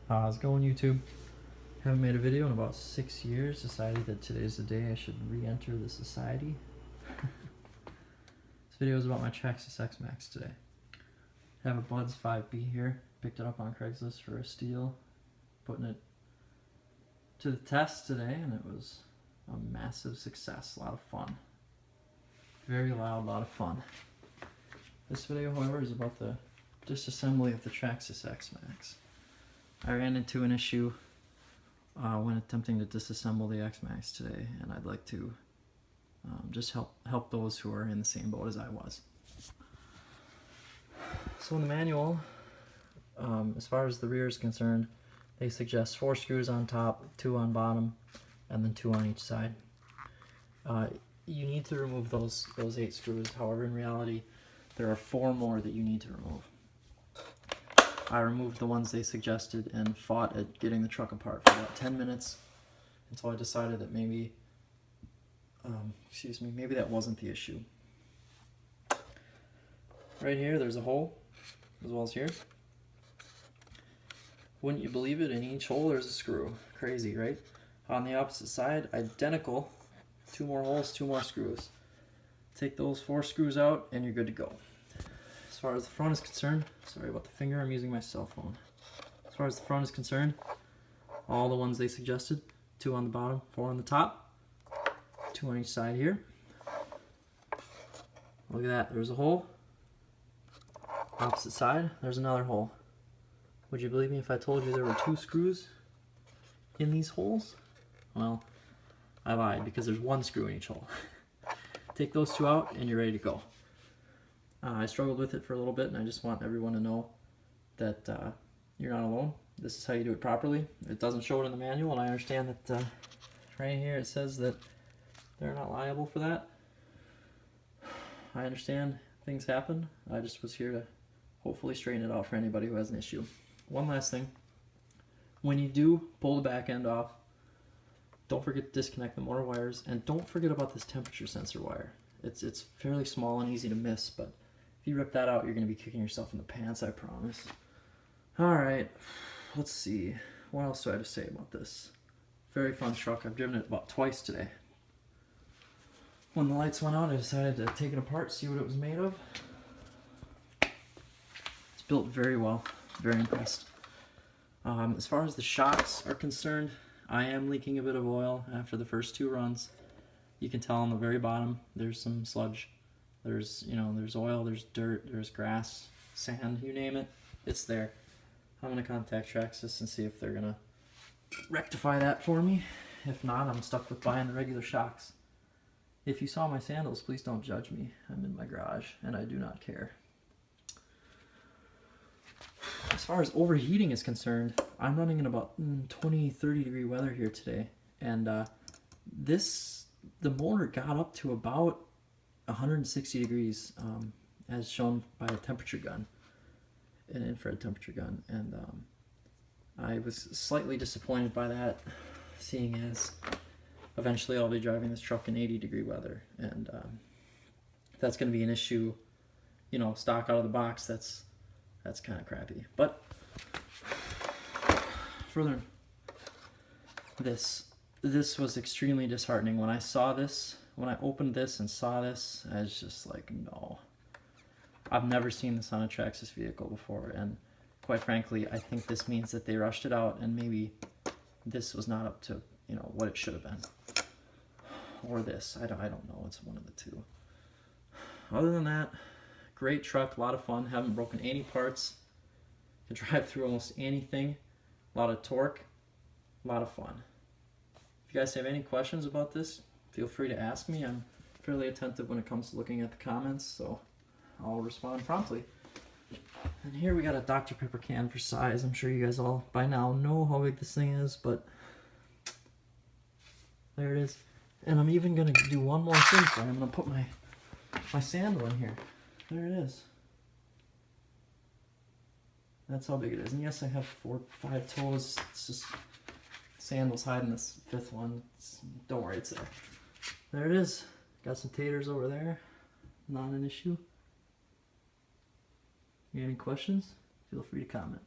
How's it going, YouTube? Haven't made a video in about 6 years. Decided that today's the day I should re-enter the society. This video is about my Traxxas X-Maxx today. I have a Buds 5B here. Picked it up on Craigslist for a steal. Putting it to the test today, and it was a massive success. A lot of fun. Very loud, a lot of fun. This video, however, is about the disassembly of the Traxxas X-Maxx. I ran into an issue when attempting to disassemble the X-Maxx today, and I'd like to just help those who are in the same boat as I was. So in the manual, as far as the rear is concerned, they suggest 4 screws on top, 2 on bottom, and then 2 on each side. You need to remove those 8 screws. However, in reality, there are 4 more that you need to remove. I removed the ones they suggested and fought at getting the truck apart for about 10 minutes until I decided that maybe that wasn't the issue. Right here, there's a hole, as well as here. Wouldn't you believe it? In each hole, there's a screw. Crazy, right? On the opposite side, identical. 2 more holes, 2 more screws. Take those 4 screws out, and you're good to go. As far as the front is concerned, sorry about the finger, I'm using my cell phone. As far as the front is concerned, all the ones they suggested, 2 on the bottom, 4 on the top, 2 on each side here. Look at that, there's a hole. Opposite side, there's another hole. Would you believe me if I told you there were 2 screws in these holes? Well, I lied, because there's 1 screw in each hole. Take those 2 out and you're ready to go. I struggled with it for a little bit, and I just want everyone to know that you're not alone. This is how you do it properly. It doesn't show it in the manual, and I understand that right here it says that they're not liable for that. I understand things happen. I just was here to hopefully straighten it out for anybody who has an issue. One last thing. When you do pull the back end off, don't forget to disconnect the motor wires, and don't forget about this temperature sensor wire. It's fairly small and easy to miss, but if you rip that out, you're going to be kicking yourself in the pants, I promise. Alright, let's see. What else do I have to say about this? Very fun truck. I've driven it about twice today. When the lights went out, I decided to take it apart, see what it was made of. It's built very well. Very impressed. As far as the shocks are concerned, I am leaking a bit of oil after the first 2 runs. You can tell on the very bottom, there's some sludge. There's oil, there's dirt, there's grass, sand, you name it, it's there. I'm gonna contact Traxxas and see if they're gonna rectify that for me. If not, I'm stuck with buying the regular shocks. If you saw my sandals, please don't judge me. I'm in my garage, and I do not care. As far as overheating is concerned, I'm running in about 20-30 degree weather here today, and the motor got up to about 160 degrees as shown by a temperature gun, an infrared temperature gun, and I was slightly disappointed by that, seeing as eventually I'll be driving this truck in 80 degree weather, and that's going to be an issue, stock out of the box. That's kind of crappy. But further, this was extremely disheartening. When I saw this, when I opened this and saw this, I was just like, no. I've never seen this on a Traxxas vehicle before, and quite frankly, I think this means that they rushed it out, and maybe this was not up to what it should have been, or this. I don't know. It's one of the two. Other than that, great truck, a lot of fun. Haven't broken any parts. Can drive through almost anything. A lot of torque, a lot of fun. If you guys have any questions about this, feel free to ask me. I'm fairly attentive when it comes to looking at the comments, so I'll respond promptly. And here we got a Dr. Pepper can for size. I'm sure you guys all by now know how big this thing is, but there it is. And I'm even going to do one more thing for it. I'm going to put my sandal in here. There it is. That's how big it is. And yes, I have 4, 5 toes. It's just sandals hiding this 5th one. Don't worry, it's there. There it is. Got some taters over there. Not an issue. You have any questions? Feel free to comment.